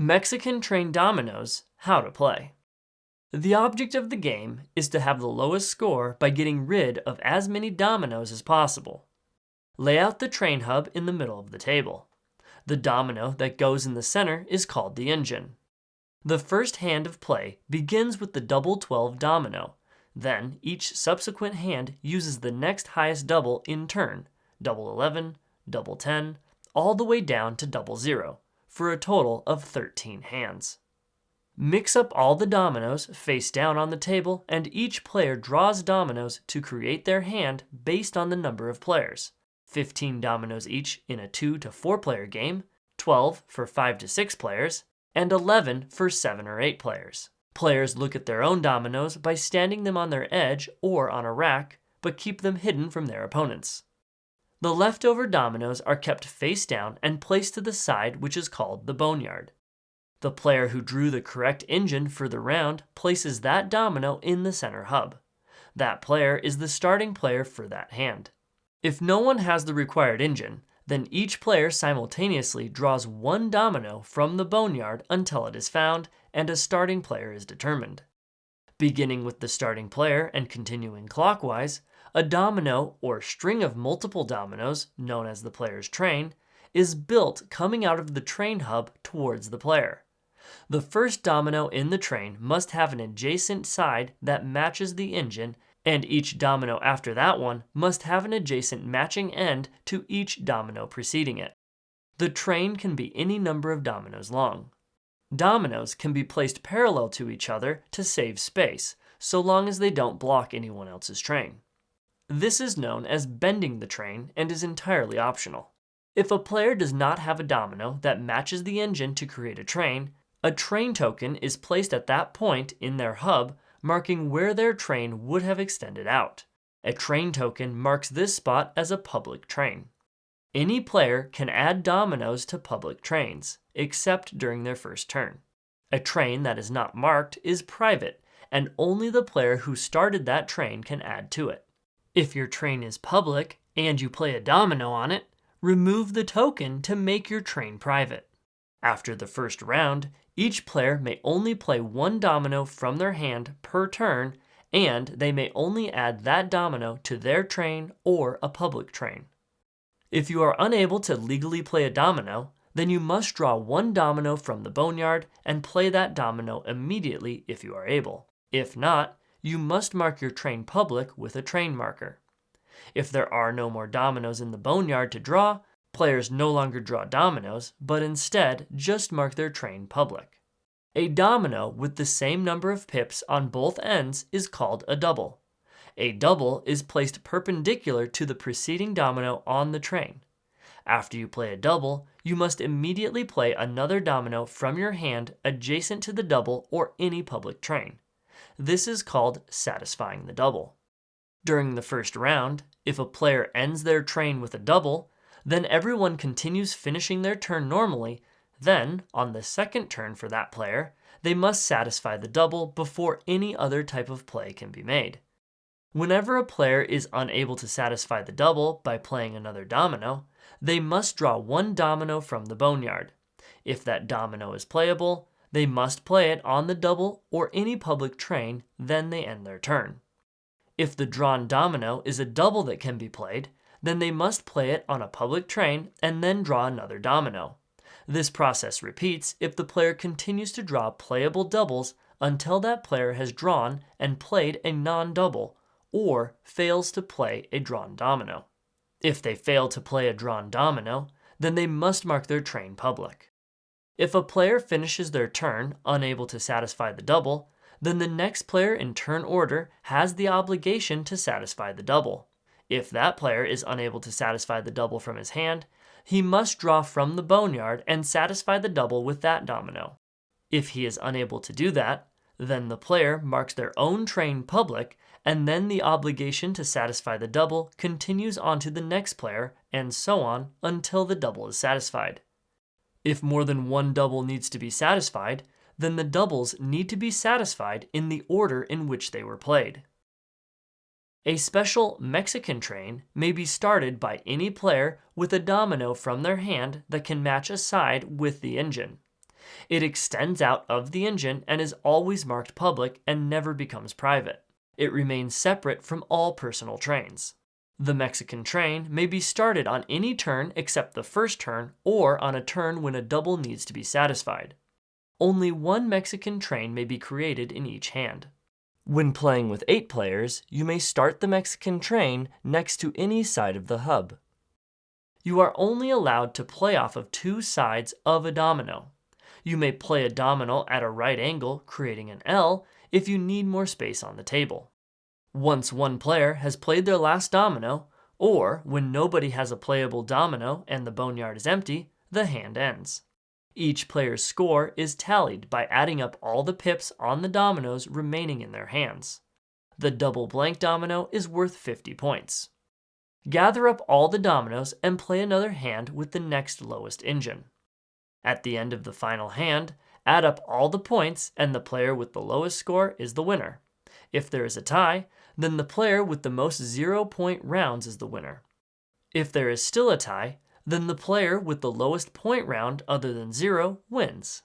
Mexican Train Dominoes, how to play. The object of the game is to have the lowest score by getting rid of as many dominoes as possible. Lay out the train hub in the middle of the table. The domino that goes in the center is called the engine. The first hand of play begins with the double 12 domino. Then each subsequent hand uses the next highest double in turn, double 11, double 10, all the way down to double 0, for a total of 13 hands. Mix up all the dominoes face down on the table, and each player draws dominoes to create their hand based on the number of players. 15 dominoes each in a 2 to 4 player game, 12 for 5 to 6 players, and 11 for 7 or 8 players. Players look at their own dominoes by standing them on their edge or on a rack, but keep them hidden from their opponents. The leftover dominoes are kept face down and placed to the side, which is called the boneyard. The player who drew the correct engine for the round places that domino in the center hub. That player is the starting player for that hand. If no one has the required engine, then each player simultaneously draws one domino from the boneyard until it is found and a starting player is determined. Beginning with the starting player and continuing clockwise, a domino or string of multiple dominoes, known as the player's train, is built coming out of the train hub towards the player. The first domino in the train must have an adjacent side that matches the engine, and each domino after that one must have an adjacent matching end to each domino preceding it. The train can be any number of dominoes long. Dominoes can be placed parallel to each other to save space, so long as they don't block anyone else's train. This is known as bending the train and is entirely optional. If a player does not have a domino that matches the engine to create a train token is placed at that point in their hub, marking where their train would have extended out. A train token marks this spot as a public train. Any player can add dominoes to public trains, except during their first turn. A train that is not marked is private, and only the player who started that train can add to it. If your train is public and you play a domino on it, remove the token to make your train private. After the first round, each player may only play one domino from their hand per turn, and they may only add that domino to their train or a public train. If you are unable to legally play a domino, then you must draw one domino from the boneyard and play that domino immediately if you are able. If not, you must mark your train public with a train marker. If there are no more dominoes in the boneyard to draw, players no longer draw dominoes, but instead just mark their train public. A domino with the same number of pips on both ends is called a double. A double is placed perpendicular to the preceding domino on the train. After you play a double, you must immediately play another domino from your hand adjacent to the double or any public train. This is called satisfying the double. During the first round, if a player ends their train with a double, then everyone continues finishing their turn normally. Then, on the second turn for that player, they must satisfy the double before any other type of play can be made. Whenever a player is unable to satisfy the double by playing another domino, they must draw one domino from the boneyard. If that domino is playable, they must play it on the double or any public train, then they end their turn. If the drawn domino is a double that can be played, then they must play it on a public train and then draw another domino. This process repeats if the player continues to draw playable doubles until that player has drawn and played a non-double or fails to play a drawn domino. If they fail to play a drawn domino, then they must mark their train public. If a player finishes their turn unable to satisfy the double, then the next player in turn order has the obligation to satisfy the double. If that player is unable to satisfy the double from his hand, he must draw from the boneyard and satisfy the double with that domino. If he is unable to do that, then the player marks their own train public, and then the obligation to satisfy the double continues on to the next player, and so on until the double is satisfied. If more than one double needs to be satisfied, then the doubles need to be satisfied in the order in which they were played. A special Mexican train may be started by any player with a domino from their hand that can match a side with the engine. It extends out of the engine and is always marked public and never becomes private. It remains separate from all personal trains. The Mexican train may be started on any turn except the first turn or on a turn when a double needs to be satisfied. Only one Mexican train may be created in each hand. When playing with 8 players, you may start the Mexican train next to any side of the hub. You are only allowed to play off of 2 sides of a domino. You may play a domino at a right angle, creating an L, if you need more space on the table. Once one player has played their last domino, or when nobody has a playable domino and the boneyard is empty, the hand ends. Each player's score is tallied by adding up all the pips on the dominoes remaining in their hands. The double blank domino is worth 50 points. Gather up all the dominoes and play another hand with the next lowest engine. At the end of the final hand, add up all the points and the player with the lowest score is the winner. If there is a tie, then the player with the most 0-point rounds is the winner. If there is still a tie, then the player with the lowest point round other than 0 wins.